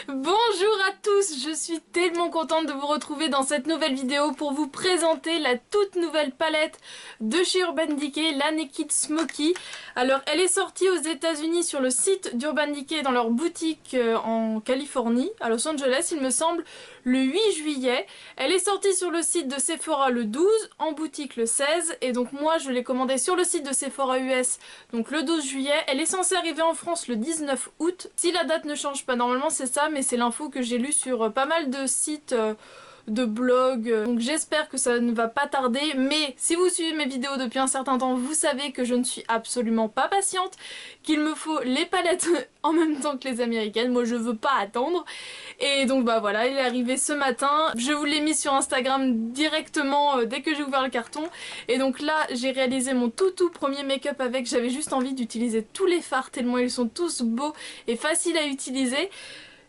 Bonjour à tous, je suis tellement contente de vous retrouver dans cette nouvelle vidéo pour vous présenter la toute nouvelle palette de chez Urban Decay, la Naked Smoky. Alors elle est sortie aux États-Unis sur le site d'Urban Decay dans leur boutique en Californie, à Los Angeles il me semble, le 8 juillet. Elle est sortie sur le site de Sephora le 12, en boutique le 16 et donc moi je l'ai commandée sur le site de Sephora US donc le 12 juillet. Elle est censée arriver en France le 19 août. Si la date ne change pas, normalement c'est ça, mais c'est l'info que j'ai lue sur pas mal de sites de blogs, donc j'espère que ça ne va pas tarder. Mais si vous suivez mes vidéos depuis un certain temps, vous savez que je ne suis absolument pas patiente, qu'il me faut les palettes en même temps que les américaines. Moi je veux pas attendre, et donc bah voilà, il est arrivé ce matin. Je vous l'ai mis sur Instagram directement dès que j'ai ouvert le carton, et donc là j'ai réalisé mon tout premier make-up avec. J'avais juste envie d'utiliser tous les fards tellement ils sont tous beaux et faciles à utiliser.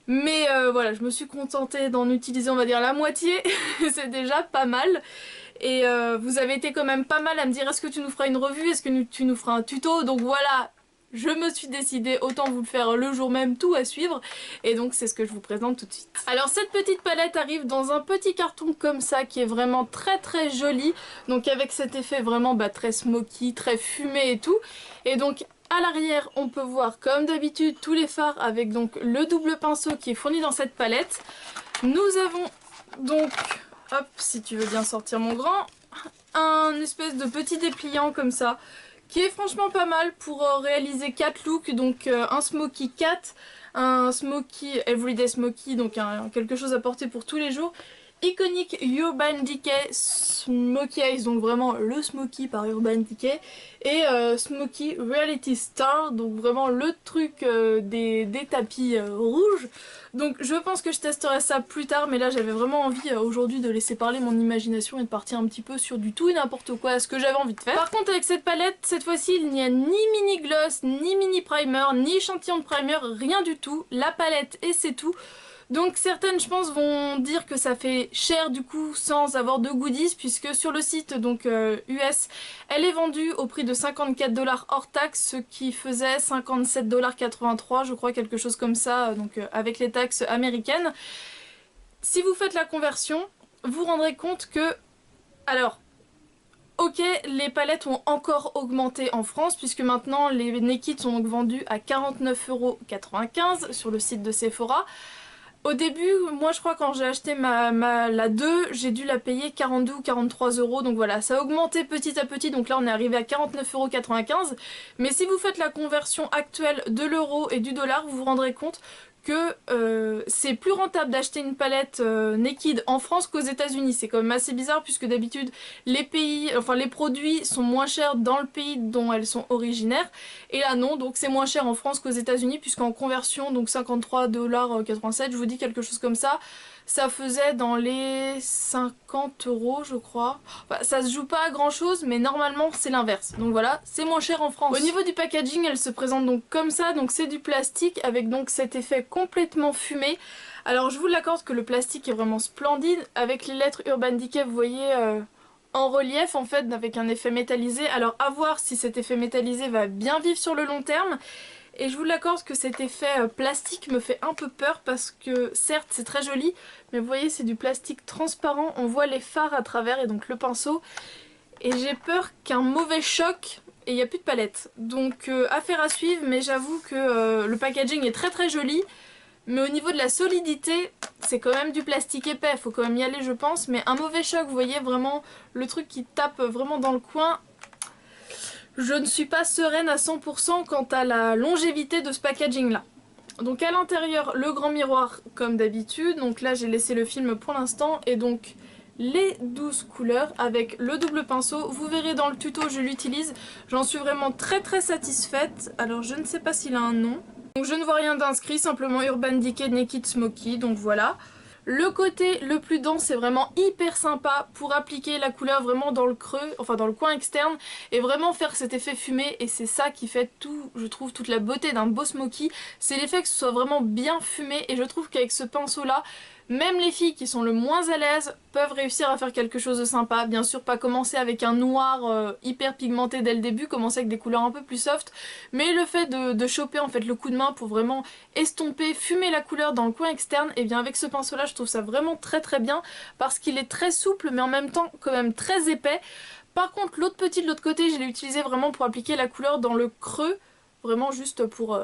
Mais voilà, je me suis contentée d'en utiliser on va dire la moitié, c'est déjà pas mal. Et vous avez été quand même pas mal à me dire est-ce que tu nous feras une revue, est-ce que tu nous feras un tuto, donc voilà, je me suis décidée, autant vous le faire le jour même, tout à suivre. Et donc c'est ce que je vous présente tout de suite. Alors cette petite palette arrive dans un petit carton comme ça qui est vraiment très joli. Donc avec cet effet vraiment très smoky, très fumé et tout. Et donc à l'arrière, on peut voir comme d'habitude tous les fards avec donc le double pinceau qui est fourni dans cette palette. Nous avons donc, hop, si tu veux bien sortir mon grand, un espèce de petit dépliant comme ça, qui est franchement pas mal pour réaliser 4 looks, donc un smoky 4, un smoky everyday smoky, donc quelque chose à porter pour tous les jours. Iconic Urban Decay Smoky Eyes, donc vraiment le smoky par Urban Decay, et Smoky Reality Star, donc vraiment le truc des tapis rouges. Donc je pense que je testerai ça plus tard, mais là j'avais vraiment envie aujourd'hui de laisser parler mon imagination et de partir un petit peu sur du tout et n'importe quoi, ce que j'avais envie de faire. Par contre avec cette palette, cette fois-ci il n'y a ni mini gloss, ni mini primer, ni échantillon de primer, rien du tout. La palette et c'est tout. Donc certaines je pense vont dire que ça fait cher du coup sans avoir de goodies, puisque sur le site donc US elle est vendue au prix de 54 $ hors taxe, ce qui faisait 57,83 $ je crois, quelque chose comme ça, donc avec les taxes américaines. Si vous faites la conversion, vous rendrez compte que, alors ok, les palettes ont encore augmenté en France puisque maintenant les Naked sont donc vendus à 49,95 € sur le site de Sephora. Au début, moi je crois quand j'ai acheté la 2, j'ai dû la payer 42 ou 43 €, donc voilà, ça a augmenté petit à petit, donc là on est arrivé à 49,95 €. Mais si vous faites la conversion actuelle de l'euro et du dollar, vous vous rendrez compte que c'est plus rentable d'acheter une palette Naked en France qu'aux États-Unis. C'est quand même assez bizarre puisque d'habitude les produits sont moins chers dans le pays dont elles sont originaires, et là non, donc c'est moins cher en France qu'aux États-Unis, puisqu'en conversion donc 53,87 $, je vous dis quelque chose comme ça faisait dans les 50 € je crois. Enfin, ça se joue pas à grand chose, mais normalement c'est l'inverse. Donc voilà, c'est moins cher en France. Au niveau du packaging, elle se présente donc comme ça, donc c'est du plastique avec donc cet effet complètement fumé. Alors je vous l'accorde que le plastique est vraiment splendide, avec les lettres Urban Decay vous voyez en relief en fait, avec un effet métallisé. Alors à voir si cet effet métallisé va bien vivre sur le long terme. Et je vous l'accorde que cet effet plastique me fait un peu peur parce que certes c'est très joli, mais vous voyez c'est du plastique transparent, on voit les fards à travers et donc le pinceau. Et j'ai peur qu'un mauvais choc et il n'y a plus de palette. Donc affaire à suivre, mais j'avoue que le packaging est très joli. Mais au niveau de la solidité, c'est quand même du plastique épais, faut quand même y aller je pense. Mais un mauvais choc, vous voyez vraiment le truc qui tape vraiment dans le coin. Je ne suis pas sereine à 100% quant à la longévité de ce packaging là. Donc à l'intérieur, le grand miroir comme d'habitude. Donc là j'ai laissé le film pour l'instant. Et donc les 12 couleurs avec le double pinceau. Vous verrez dans le tuto, je l'utilise. J'en suis vraiment très satisfaite. Alors je ne sais pas s'il a un nom. Donc je ne vois rien d'inscrit, simplement Urban Decay Naked Smoky, donc voilà. Le côté le plus dense c'est vraiment hyper sympa pour appliquer la couleur vraiment dans le creux, enfin dans le coin externe, et vraiment faire cet effet fumé, et c'est ça qui fait tout, je trouve, toute la beauté d'un beau smoky. C'est l'effet que ce soit vraiment bien fumé, et je trouve qu'avec ce pinceau là, même les filles qui sont le moins à l'aise peuvent réussir à faire quelque chose de sympa. Bien sûr, pas commencer avec un noir hyper pigmenté dès le début, commencer avec des couleurs un peu plus soft, mais le fait de choper en fait le coup de main pour vraiment estomper, fumer la couleur dans le coin externe, et bien avec ce pinceau là je trouve ça vraiment très bien parce qu'il est très souple mais en même temps quand même très épais. Par contre l'autre petit de l'autre côté je l'ai utilisé vraiment pour appliquer la couleur dans le creux, vraiment juste pour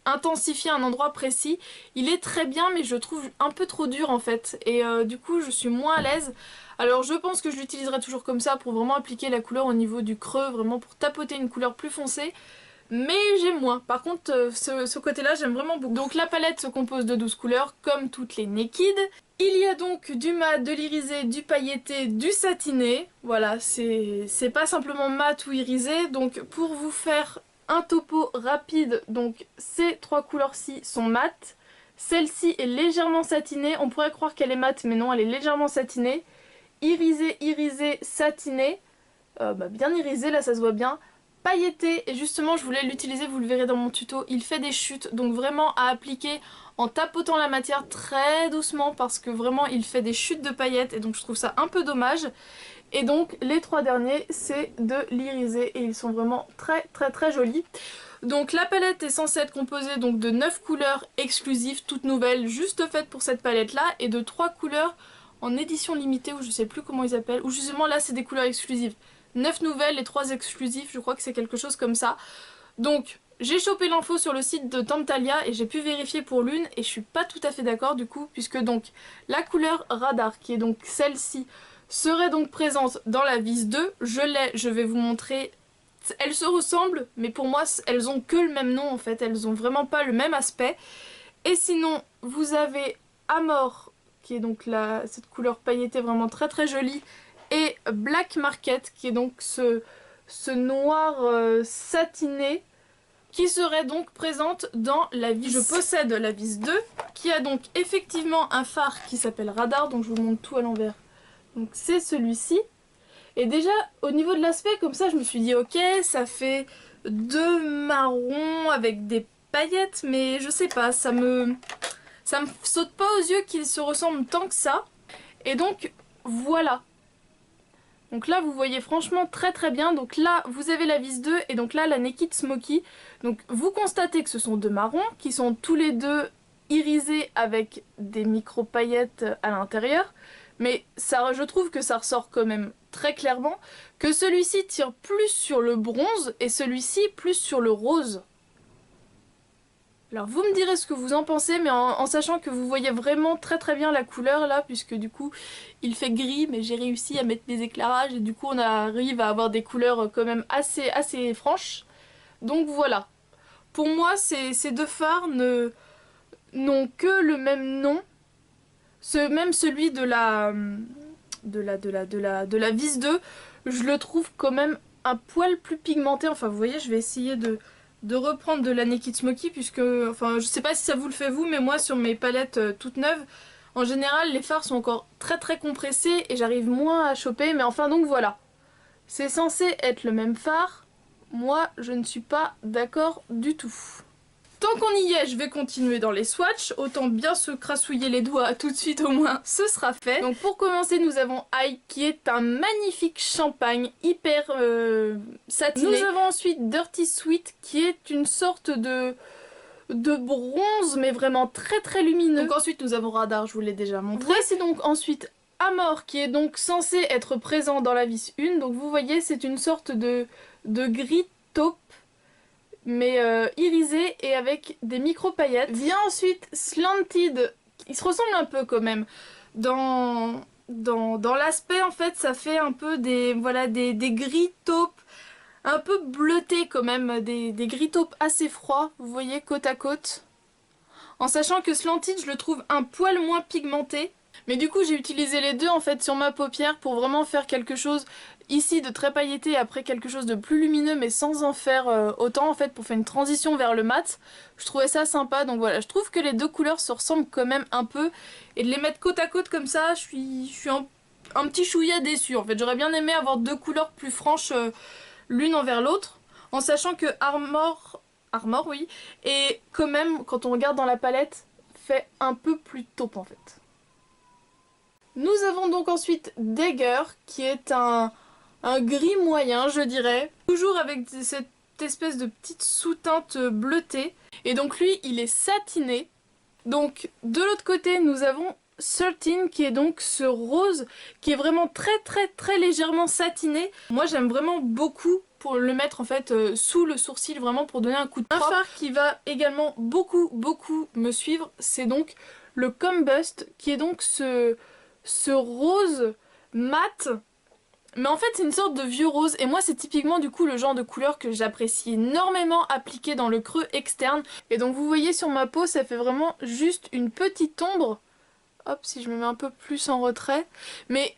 intensifier un endroit précis. Il est très bien mais je le trouve un peu trop dur en fait et du coup je suis moins à l'aise. Alors je pense que je l'utiliserai toujours comme ça pour vraiment appliquer la couleur au niveau du creux, vraiment pour tapoter une couleur plus foncée. Mais j'aime moins. Par contre ce côté là j'aime vraiment beaucoup. Donc la palette se compose de 12 couleurs comme toutes les Naked. Il y a donc du mat, de l'irisé, du pailleté, du satiné. Voilà, c'est pas simplement mat ou irisé. Donc pour vous faire un topo rapide, donc ces trois couleurs-ci sont mates. Celle-ci est légèrement satinée. On pourrait croire qu'elle est mate, mais non, elle est légèrement satinée. Irisé, irisé, satiné. Bien irisé, là ça se voit bien. Pailleté, et justement je voulais l'utiliser, vous le verrez dans mon tuto, il fait des chutes, donc vraiment à appliquer en tapotant la matière très doucement parce que vraiment il fait des chutes de paillettes et donc je trouve ça un peu dommage. Et donc les trois derniers c'est de l'irisé et ils sont vraiment très jolis. Donc la palette est censée être composée donc de 9 couleurs exclusives, toutes nouvelles, juste faites pour cette palette là, et de 3 couleurs en édition limitée ou je sais plus comment ils appellent, ou justement là c'est des couleurs exclusives. 9 nouvelles et 3 exclusifs, je crois que c'est quelque chose comme ça. Donc j'ai chopé l'info sur le site de Temptalia et j'ai pu vérifier pour l'une et je suis pas tout à fait d'accord du coup, puisque donc la couleur Radar, qui est donc celle-ci, serait donc présente dans la vis 2. Je l'ai, je vais vous montrer. Elles se ressemblent, mais pour moi elles ont que le même nom en fait, elles ont vraiment pas le même aspect. Et sinon vous avez Amor, qui est donc cette couleur pailletée vraiment très jolie, et Black Market qui est donc ce noir satiné qui serait donc présente dans la vis. Je possède la vis 2 qui a donc effectivement un phare qui s'appelle Radar, donc je vous montre tout à l'envers. Donc c'est celui-ci. Et déjà au niveau de l'aspect comme ça je me suis dit ok, ça fait deux marrons avec des paillettes, mais je sais pas, ça me saute pas aux yeux qu'ils se ressemblent tant que ça. Et donc voilà. Donc là vous voyez franchement très bien. Donc là vous avez la vis 2 et donc là la Naked Smoky. Donc vous constatez que ce sont deux marrons qui sont tous les deux irisés avec des micro paillettes à l'intérieur. Mais ça, je trouve que ça ressort quand même très clairement que celui-ci tire plus sur le bronze et celui-ci plus sur le rose. Alors vous me direz ce que vous en pensez, mais en sachant que vous voyez vraiment très bien la couleur là, puisque du coup il fait gris, mais j'ai réussi à mettre des éclairages et du coup on arrive à avoir des couleurs quand même assez franches. Donc voilà. Pour moi ces deux fards n'ont que le même nom, même celui de la vis 2, je le trouve quand même un poil plus pigmenté. Enfin vous voyez, je vais essayer de reprendre de la Naked Smoky puisque, enfin je sais pas si ça vous le fait vous, mais moi sur mes palettes toutes neuves, en général les fards sont encore très compressés et j'arrive moins à choper, mais enfin donc voilà. C'est censé être le même fard, moi je ne suis pas d'accord du tout. Tant qu'on y est, je vais continuer dans les swatchs, autant bien se crassouiller les doigts tout de suite au moins, ce sera fait. Donc pour commencer, nous avons Eye qui est un magnifique champagne hyper satiné. Nous avons ensuite Dirty Sweet qui est une sorte de bronze mais vraiment très lumineux. Donc ensuite nous avons Radar, je vous l'ai déjà montré. Voici donc ensuite Amor qui est donc censé être présent dans la vis 1. Donc vous voyez, c'est une sorte de gris taupe, mais irisé et avec des micro paillettes. Vient ensuite Slanted, il se ressemble un peu quand même dans l'aspect. En fait ça fait un peu des gris taupes, un peu bleutés quand même, des gris taupes assez froids, vous voyez, côte à côte, en sachant que Slanted je le trouve un poil moins pigmenté. Mais du coup j'ai utilisé les deux en fait sur ma paupière pour vraiment faire quelque chose ici de très pailleté et après quelque chose de plus lumineux, mais sans en faire autant en fait, pour faire une transition vers le mat. Je trouvais ça sympa, donc voilà, je trouve que les deux couleurs se ressemblent quand même un peu, et de les mettre côte à côte comme ça, je suis un petit chouïa déçue en fait. J'aurais bien aimé avoir deux couleurs plus franches l'une envers l'autre, en sachant que Armor oui, et quand même quand on regarde dans la palette fait un peu plus taupe en fait. Nous avons donc ensuite Dagger, qui est un gris moyen, je dirais. Toujours avec cette espèce de petite sous-teinte bleutée. Et donc lui, il est satiné. Donc de l'autre côté, nous avons 13 qui est donc ce rose qui est vraiment très légèrement satiné. Moi j'aime vraiment beaucoup pour le mettre en fait sous le sourcil, vraiment pour donner un coup de propre. Un fard qui va également beaucoup me suivre, c'est donc le Combust qui est donc ce rose mat. Mais en fait c'est une sorte de vieux rose et moi c'est typiquement du coup le genre de couleur que j'apprécie énormément appliquer dans le creux externe. Et donc vous voyez sur ma peau ça fait vraiment juste une petite ombre. Hop, si je me mets un peu plus en retrait. Mais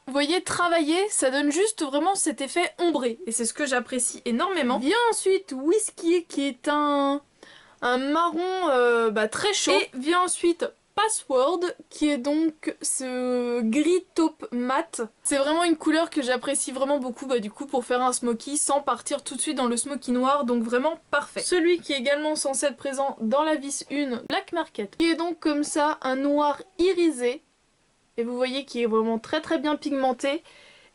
vous voyez, travailler, ça donne juste vraiment cet effet ombré. Et c'est ce que j'apprécie énormément. Vient ensuite Whisky qui est un marron très chaud. Et vient ensuite Password qui est donc ce gris taupe mat. C'est vraiment une couleur que j'apprécie vraiment beaucoup du coup pour faire un smoky sans partir tout de suite dans le smoky noir, donc vraiment parfait. Celui qui est également censé être présent dans la vis 1, Black Market, qui est donc comme ça un noir irisé et vous voyez qu'il est vraiment très bien pigmenté.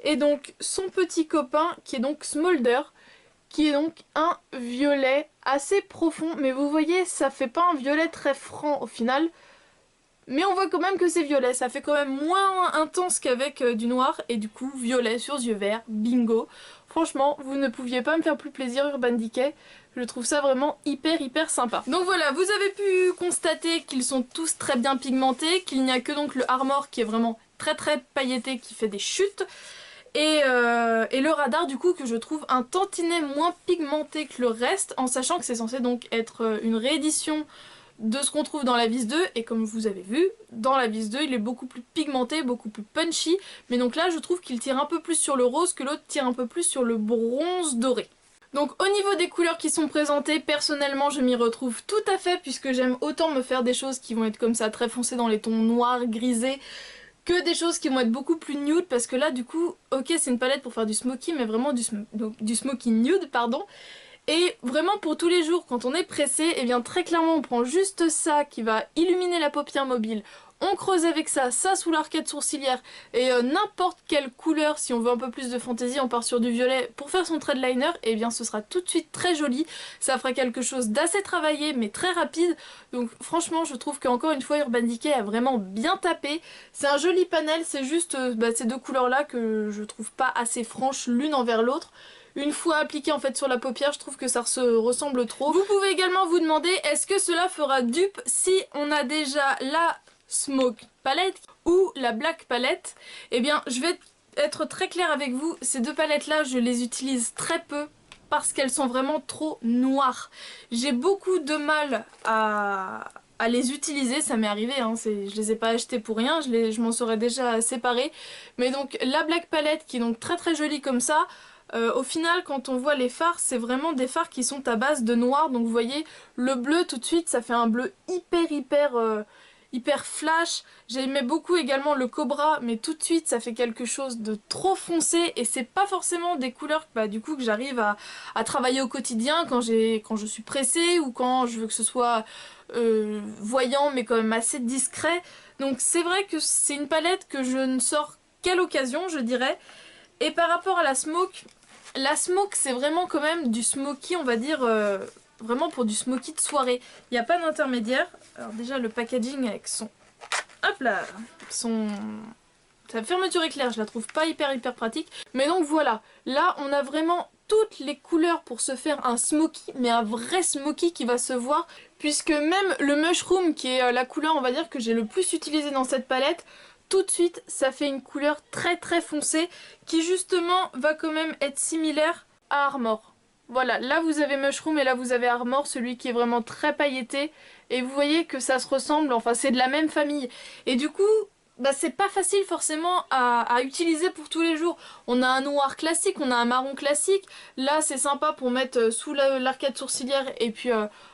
Et donc son petit copain qui est donc Smolder, qui est donc un violet assez profond, mais vous voyez ça fait pas un violet très franc au final. Mais on voit quand même que c'est violet, ça fait quand même moins intense qu'avec du noir. Et du coup, violet sur yeux verts, bingo. Franchement, vous ne pouviez pas me faire plus plaisir Urban Decay. Je trouve ça vraiment hyper sympa. Donc voilà, vous avez pu constater qu'ils sont tous très bien pigmentés, qu'il n'y a que donc le Armor qui est vraiment très pailleté, qui fait des chutes. Et le radar du coup que je trouve un tantinet moins pigmenté que le reste, en sachant que c'est censé donc être une réédition de ce qu'on trouve dans la vis 2, et comme vous avez vu, dans la vis 2 il est beaucoup plus pigmenté, beaucoup plus punchy, mais donc là je trouve qu'il tire un peu plus sur le rose que l'autre tire un peu plus sur le bronze doré. Donc au niveau des couleurs qui sont présentées, personnellement je m'y retrouve tout à fait, puisque j'aime autant me faire des choses qui vont être comme ça très foncées dans les tons noirs, grisés, que des choses qui vont être beaucoup plus nude, parce que là du coup, ok c'est une palette pour faire du smoky, mais vraiment du smoky nude, pardon. Et vraiment pour tous les jours, quand on est pressé, et bien très clairement on prend juste ça qui va illuminer la paupière mobile. On creuse avec ça sous l'arcade sourcilière et n'importe quelle couleur, si on veut un peu plus de fantaisie, on part sur du violet pour faire son trait de liner, et bien ce sera tout de suite très joli. Ça fera quelque chose d'assez travaillé mais très rapide. Donc franchement je trouve qu'encore une fois Urban Decay a vraiment bien tapé. C'est un joli panel, c'est juste ces deux couleurs là que je trouve pas assez franches l'une envers l'autre. Une fois appliqué en fait sur la paupière, je trouve que ça se ressemble trop. Vous pouvez également vous demander est-ce que cela fera dupe si on a déjà la Smoke palette ou la Black palette. Eh bien je vais être très claire avec vous, ces deux palettes là je les utilise très peu parce qu'elles sont vraiment trop noires. J'ai beaucoup de mal à les utiliser, ça m'est arrivé, hein, je les ai pas achetées pour rien, je m'en serais déjà séparée. Mais donc la Black palette qui est donc très jolie comme ça, au final quand on voit les fards, c'est vraiment des fards qui sont à base de noir, donc vous voyez le bleu tout de suite ça fait un bleu hyper flash. J'aimais beaucoup également le Cobra, mais tout de suite ça fait quelque chose de trop foncé et c'est pas forcément des couleurs du coup que j'arrive à travailler au quotidien quand je suis pressée ou quand je veux que ce soit voyant mais quand même assez discret. Donc c'est vrai que c'est une palette que je ne sors qu'à l'occasion je dirais. Et par rapport à la Smoke c'est vraiment quand même du smoky on va dire vraiment pour du smoky de soirée. Il n'y a pas d'intermédiaire. Alors déjà le packaging avec son... Hop là sa fermeture éclair, je la trouve pas hyper pratique. Mais donc voilà, là on a vraiment toutes les couleurs pour se faire un smoky, mais un vrai smoky qui va se voir. Puisque même le Mushroom qui est la couleur on va dire que j'ai le plus utilisé dans cette palette, tout de suite ça fait une couleur très foncée qui justement va quand même être similaire à Armor. Voilà, là vous avez Mushroom et là vous avez Armor, celui qui est vraiment très pailleté. Et vous voyez que ça se ressemble, enfin c'est de la même famille. Et du coup, c'est pas facile forcément à utiliser pour tous les jours. On a un noir classique, on a un marron classique. Là c'est sympa pour mettre sous l'arcade sourcilière. Et puis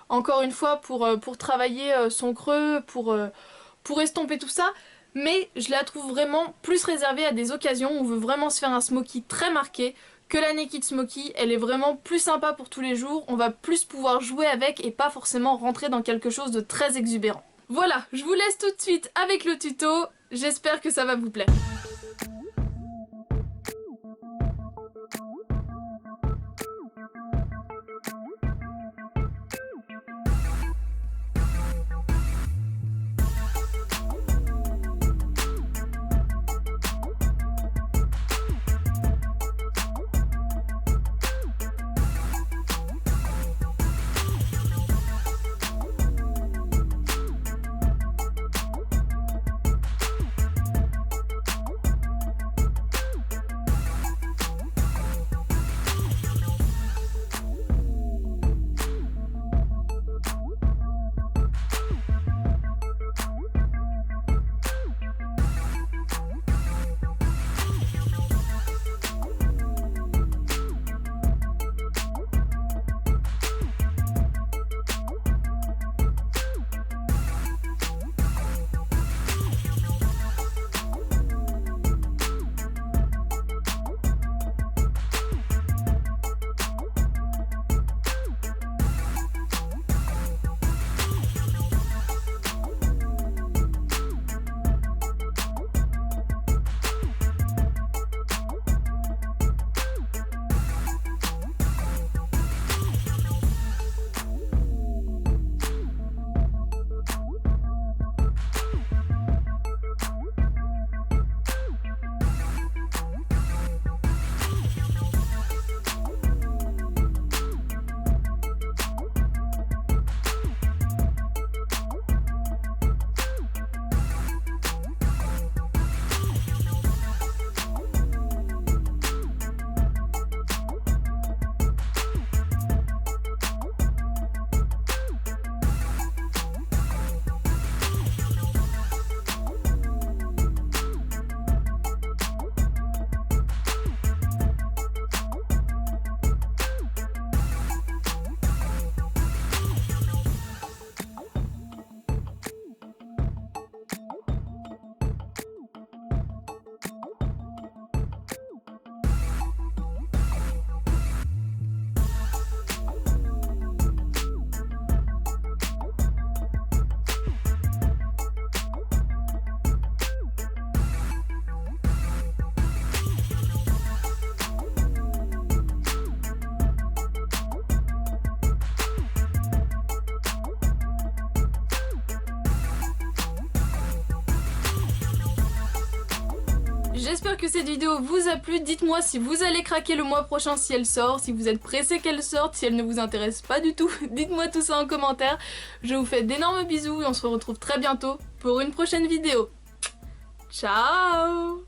encore une fois pour travailler son creux, pour estomper tout ça. Mais je la trouve vraiment plus réservée à des occasions où on veut vraiment se faire un smoky très marqué. Que la Naked Smoky, elle est vraiment plus sympa pour tous les jours, on va plus pouvoir jouer avec et pas forcément rentrer dans quelque chose de très exubérant. Voilà, je vous laisse tout de suite avec le tuto, J'espère que ça va vous plaire. J'espère que cette vidéo vous a plu. Dites-moi si vous allez craquer le mois prochain si elle sort, si vous êtes pressé qu'elle sorte, si elle ne vous intéresse pas du tout. Dites-moi tout ça en commentaire. Je vous fais d'énormes bisous et on se retrouve très bientôt pour une prochaine vidéo. Ciao!